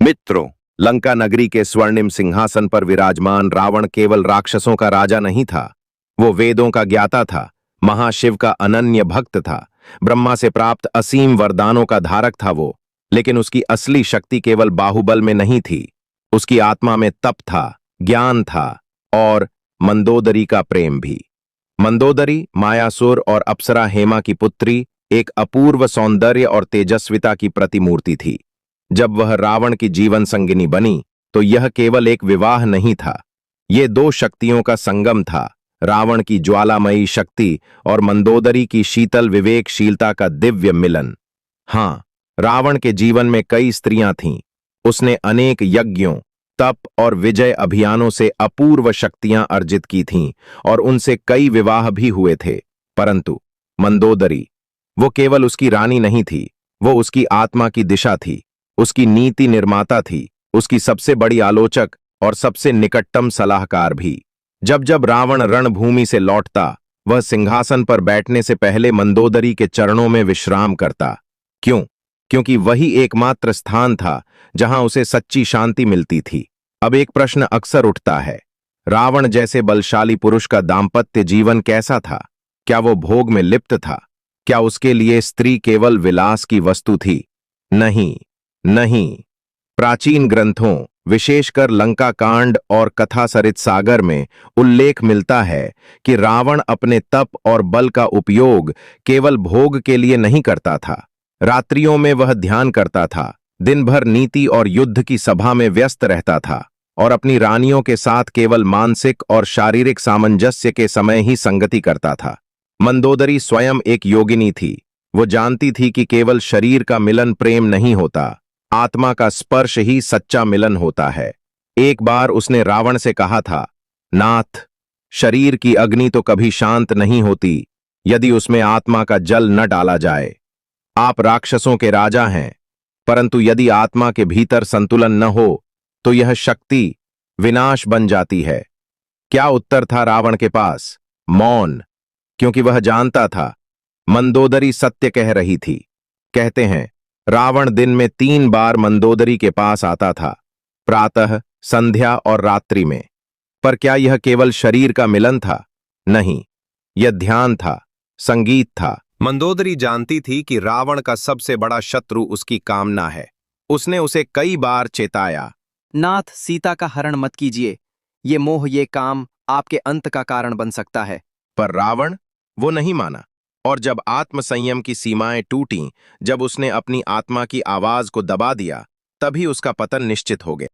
मित्रों, लंका नगरी के स्वर्णिम सिंहासन पर विराजमान रावण केवल राक्षसों का राजा नहीं था। वो वेदों का ज्ञाता था, महाशिव का अनन्य भक्त था, ब्रह्मा से प्राप्त असीम वरदानों का धारक था वो। लेकिन उसकी असली शक्ति केवल बाहुबल में नहीं थी। उसकी आत्मा में तप था, ज्ञान था और मंदोदरी का प्रेम भी। मंदोदरी मायासुर और अप्सरा हेमा की पुत्री, एक अपूर्व सौंदर्य और तेजस्विता की प्रतिमूर्ति थी। जब वह रावण की जीवन संगिनी बनी तो यह केवल एक विवाह नहीं था, ये दो शक्तियों का संगम था। रावण की ज्वालामयी शक्ति और मंदोदरी की शीतल विवेकशीलता का दिव्य मिलन। हाँ, रावण के जीवन में कई स्त्रियां थीं। उसने अनेक यज्ञों, तप और विजय अभियानों से अपूर्व शक्तियां अर्जित की थीं और उनसे कई विवाह भी हुए थे। परंतु मंदोदरी, वो केवल उसकी रानी नहीं थी, वो उसकी आत्मा की दिशा थी, उसकी नीति निर्माता थी, उसकी सबसे बड़ी आलोचक और सबसे निकटतम सलाहकार भी। जब जब रावण रणभूमि से लौटता, वह सिंहासन पर बैठने से पहले मंदोदरी के चरणों में विश्राम करता। क्यों? क्योंकि वही एकमात्र स्थान था जहां उसे सच्ची शांति मिलती थी। अब एक प्रश्न अक्सर उठता है, रावण जैसे बलशाली पुरुष का दाम्पत्य जीवन कैसा था? क्या वो भोग में लिप्त था? क्या उसके लिए स्त्री केवल विलास की वस्तु थी? नहीं, नहीं। प्राचीन ग्रंथों, विशेषकर लंका कांड और कथा सरित सागर में उल्लेख मिलता है कि रावण अपने तप और बल का उपयोग केवल भोग के लिए नहीं करता था। रात्रियों में वह ध्यान करता था, दिन भर नीति और युद्ध की सभा में व्यस्त रहता था और अपनी रानियों के साथ केवल मानसिक और शारीरिक सामंजस्य के समय ही संगति करता था। मंदोदरी स्वयं एक योगिनी थी। वो जानती थी कि केवल शरीर का मिलन प्रेम नहीं होता, आत्मा का स्पर्श ही सच्चा मिलन होता है। एक बार उसने रावण से कहा था, नाथ, शरीर की अग्नि तो कभी शांत नहीं होती यदि उसमें आत्मा का जल न डाला जाए। आप राक्षसों के राजा हैं, परंतु यदि आत्मा के भीतर संतुलन न हो तो यह शक्ति विनाश बन जाती है। क्या उत्तर था रावण के पास? मौन, क्योंकि वह जानता था मंदोदरी सत्य कह रही थी। कहते हैं, रावण दिन में 3 बार मंदोदरी के पास आता था, प्रातः, संध्या और रात्रि में। पर क्या यह केवल शरीर का मिलन था? नहीं, यह ध्यान था, संगीत था। मंदोदरी जानती थी कि रावण का सबसे बड़ा शत्रु उसकी कामना है। उसने उसे कई बार चेताया, नाथ, सीता का हरण मत कीजिए, ये मोह, ये काम आपके अंत का कारण बन सकता है। पर रावण, वो नहीं माना। और जब आत्मसंयम की सीमाएं टूटीं, जब उसने अपनी आत्मा की आवाज को दबा दिया, तभी उसका पतन निश्चित हो गया।